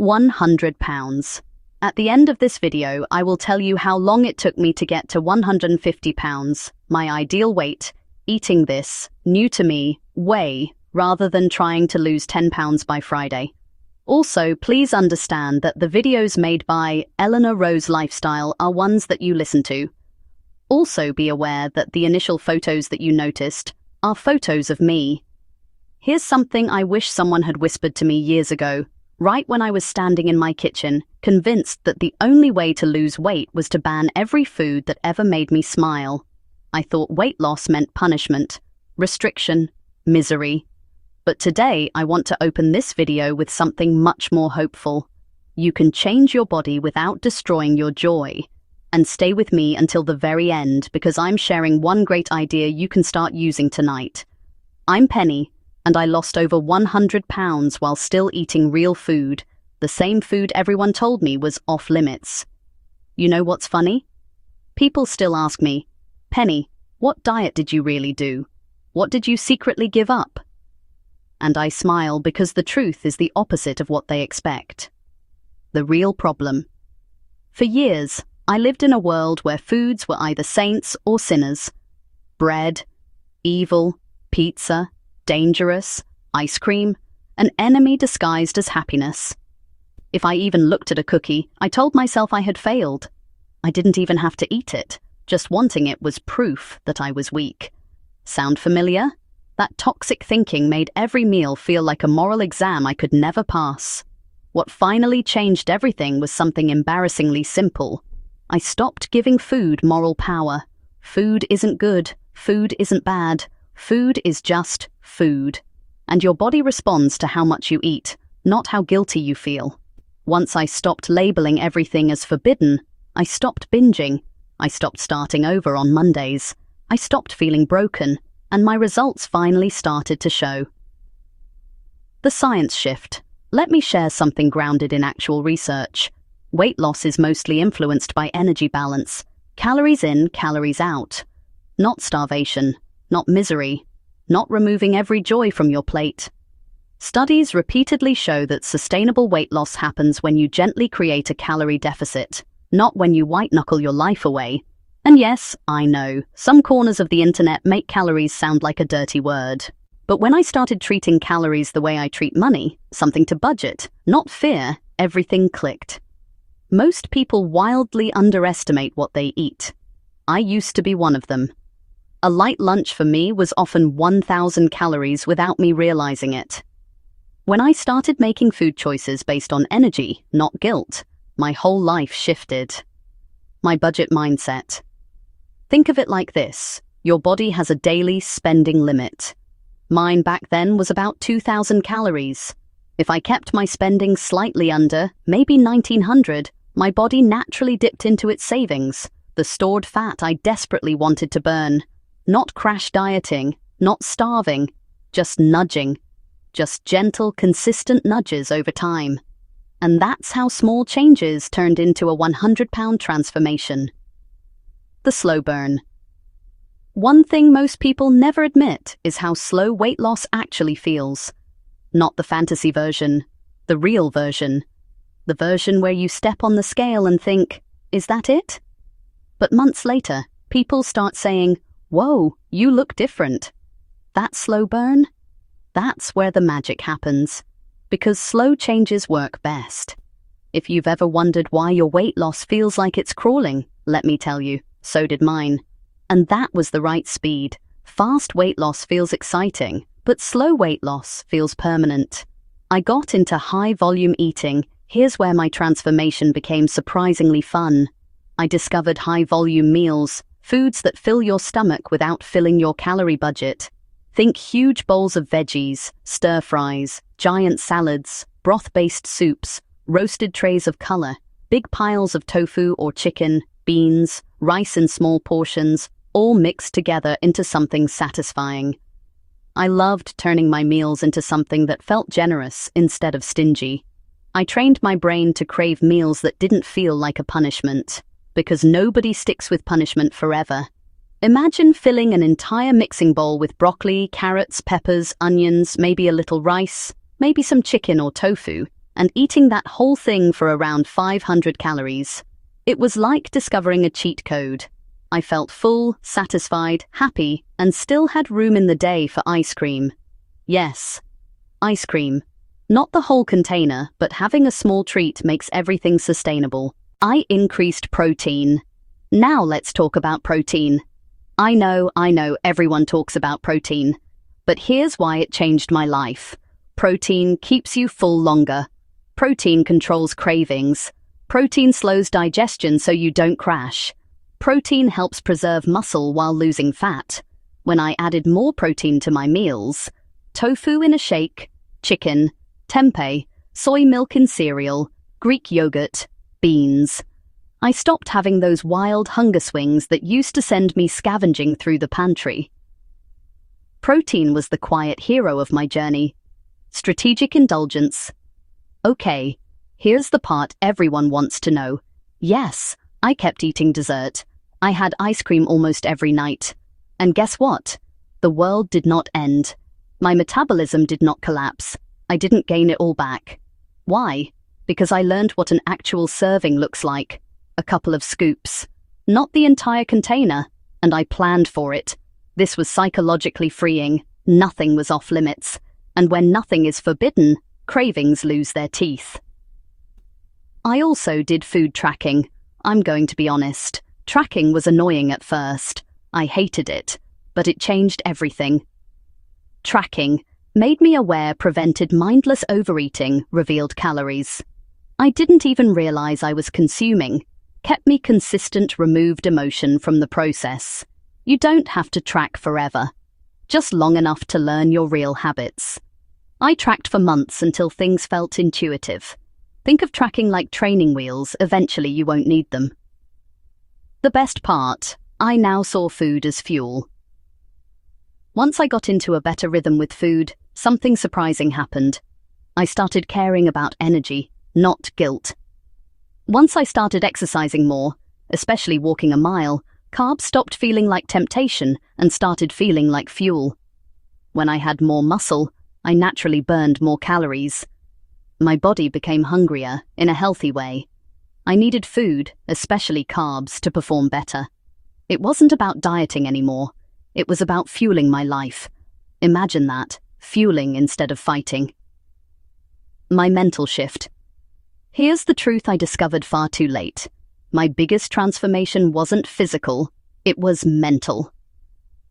100 pounds. At the end of this video, I will tell you how long it took me to get to 150 pounds, my ideal weight, eating this, new to me, way, rather than trying to lose 10 pounds by Friday. Also, please understand that the videos made by Eleanor Rose Lifestyle are ones that you listen to. Also be aware that the initial photos that you noticed are photos of me. Here's something I wish someone had whispered to me years ago, right when I was standing in my kitchen, convinced that the only way to lose weight was to ban every food that ever made me smile. I thought weight loss meant punishment, restriction, misery. But today I want to open this video with something much more hopeful. You can change your body without destroying your joy. And stay with me until the very end because I'm sharing one great idea you can start using tonight. I'm Penny, and I lost over 100 pounds while still eating real food, the same food everyone told me was off limits. You know what's funny? People still ask me, Penny, what diet did you really do? What did you secretly give up? And I smile because the truth is the opposite of what they expect. The real problem. For years, I lived in a world where foods were either saints or sinners. Bread, evil, pizza, dangerous, ice cream, an enemy disguised as happiness. If I even looked at a cookie, I told myself I had failed. I didn't even have to eat it. Just wanting it was proof that I was weak. Sound familiar? That toxic thinking made every meal feel like a moral exam I could never pass. What finally changed everything was something embarrassingly simple. I stopped giving food moral power. Food isn't good. Food isn't bad. Food is just food. And your body responds to how much you eat, not how guilty you feel. Once I stopped labeling everything as forbidden, I stopped binging. I stopped starting over on Mondays. I stopped feeling broken. And my results finally started to show. The science shift. Let me share something grounded in actual research. Weight loss is mostly influenced by energy balance. Calories in, calories out. Not starvation, not misery, not removing every joy from your plate. Studies repeatedly show that sustainable weight loss happens when you gently create a calorie deficit, not when you white-knuckle your life away. And yes, I know, some corners of the internet make calories sound like a dirty word. But when I started treating calories the way I treat money, something to budget, not fear, everything clicked. Most people wildly underestimate what they eat. I used to be one of them. A light lunch for me was often 1,000 calories without me realizing it. When I started making food choices based on energy, not guilt, my whole life shifted. My budget mindset. Think of it like this. Your body has a daily spending limit. Mine back then was about 2,000 calories. If I kept my spending slightly under, maybe 1,900, my body naturally dipped into its savings, the stored fat I desperately wanted to burn. Not crash dieting, not starving, just nudging. Just gentle, consistent nudges over time. And that's how small changes turned into a 100-pound transformation. The slow burn. One thing most people never admit is how slow weight loss actually feels. Not the fantasy version, the real version. The version where you step on the scale and think, is that it? But months later, people start saying, whoa, you look different. That slow burn? That's where the magic happens. Because slow changes work best. If you've ever wondered why your weight loss feels like it's crawling, let me tell you, so did mine. And that was the right speed. Fast weight loss feels exciting, but slow weight loss feels permanent. I got into high-volume eating. Here's where my transformation became surprisingly fun. I discovered high-volume meals, foods that fill your stomach without filling your calorie budget. Think huge bowls of veggies, stir-fries, giant salads, broth-based soups, roasted trays of color, big piles of tofu or chicken, beans, rice in small portions, all mixed together into something satisfying. I loved turning my meals into something that felt generous instead of stingy. I trained my brain to crave meals that didn't feel like a punishment, because nobody sticks with punishment forever. Imagine filling an entire mixing bowl with broccoli, carrots, peppers, onions, maybe a little rice, maybe some chicken or tofu. and eating that whole thing for around 500 calories. It was like discovering a cheat code. I felt full, satisfied, happy, and still had room in the day for ice cream. Yes, ice cream. Not the whole container, but having a small treat makes everything sustainable. I increased protein. Now let's talk about protein. I know, everyone talks about protein. But here's why it changed my life. Protein keeps you full longer. Protein controls cravings. Protein slows digestion so you don't crash. Protein helps preserve muscle while losing fat. When I added more protein to my meals, tofu in a shake, chicken, tempeh, soy milk in cereal, Greek yogurt, beans. I stopped having those wild hunger swings that used to send me scavenging through the pantry. Protein was the quiet hero of my journey. Strategic indulgence. Okay, here's the part everyone wants to know. Yes, I kept eating dessert. I had ice cream almost every night. And guess what? The world did not end. My metabolism did not collapse. I didn't gain it all back. Why? Because I learned what an actual serving looks like. A couple of scoops. Not the entire container. And I planned for it. This was psychologically freeing. Nothing was off limits. And when nothing is forbidden, cravings lose their teeth. I also did food tracking. I'm going to be honest. Tracking was annoying at first. I hated it. But it changed everything. Tracking made me aware, prevented mindless overeating, revealed calories. I didn't even realize I was consuming. Kept me consistent, removed emotion from the process. You don't have to track forever. Just long enough to learn your real habits. I tracked for months until things felt intuitive. Think of tracking like training wheels, eventually you won't need them. The best part, I now saw food as fuel. Once I got into a better rhythm with food, something surprising happened. I started caring about energy, not guilt. Once I started exercising more, especially walking a mile, carbs stopped feeling like temptation and started feeling like fuel. When I had more muscle, I naturally burned more calories. My body became hungrier in a healthy way. I needed food, especially carbs, to perform better. It wasn't about dieting anymore. It was about fueling my life. Imagine that, fueling instead of fighting. My mental shift. Here's the truth I discovered far too late. My biggest transformation wasn't physical, it was mental.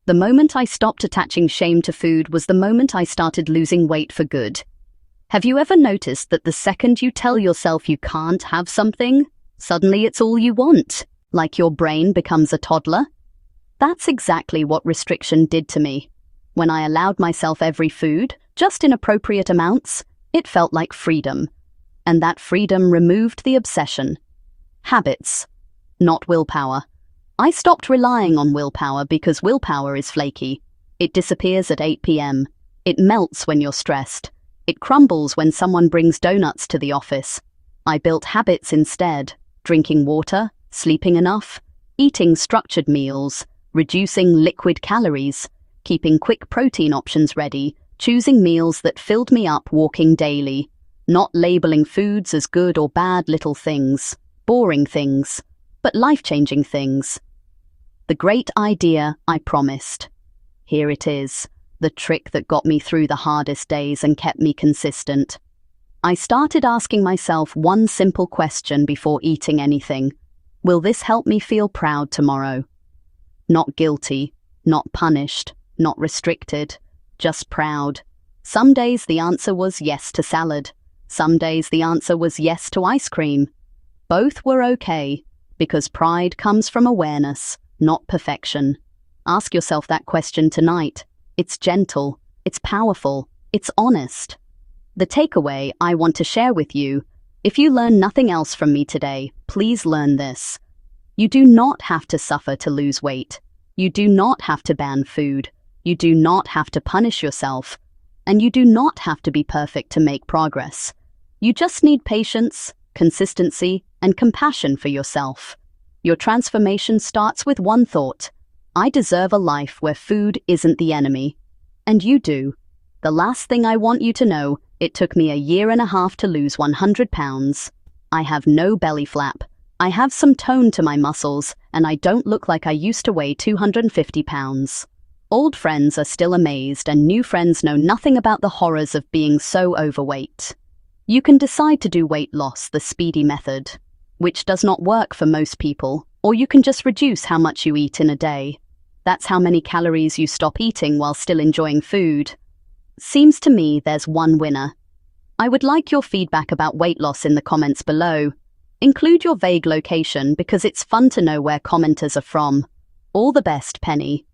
The moment I stopped attaching shame to food was the moment I started losing weight for good. Have you ever noticed that the second you tell yourself you can't have something, suddenly it's all you want, like your brain becomes a toddler? That's exactly what restriction did to me. When I allowed myself every food, just in appropriate amounts, it felt like freedom. And that freedom removed the obsession. Habits, not willpower. I stopped relying on willpower because willpower is flaky. It disappears at 8 p.m. It melts when you're stressed. It crumbles when someone brings donuts to the office. I built habits instead, drinking water, sleeping enough, eating structured meals, reducing liquid calories, keeping quick protein options ready, choosing meals that filled me up, walking daily, not labeling foods as good or bad little things, boring things, but life-changing things. The great idea I promised. Here it is, the trick that got me through the hardest days and kept me consistent. I started asking myself one simple question before eating anything. Will this help me feel proud tomorrow? Not guilty, not punished, not restricted, just proud. Some days the answer was yes to salad. Some days the answer was yes to ice cream. Both were okay, because pride comes from awareness, not perfection. Ask yourself that question tonight. It's gentle, it's powerful, it's honest. The takeaway I want to share with you, if you learn nothing else from me today, please learn this. You do not have to suffer to lose weight. You do not have to ban food. You do not have to punish yourself. And you do not have to be perfect to make progress. You just need patience, consistency, and compassion for yourself. Your transformation starts with one thought. I deserve a life where food isn't the enemy. And you do. The last thing I want you to know It took me a year and a half to lose 100 pounds. I have no belly flap. I have some tone to my muscles, and I don't look like I used to weigh 250 pounds. Old friends are still amazed, and new friends know nothing about the horrors of being so overweight. You can decide to do weight loss the speedy method, which does not work for most people, or you can just reduce how much you eat in a day. That's how many calories you stop eating while still enjoying food. Seems to me there's one winner. I would like your feedback about weight loss in the comments below. Include your vague location because it's fun to know where commenters are from. All the best, Penny.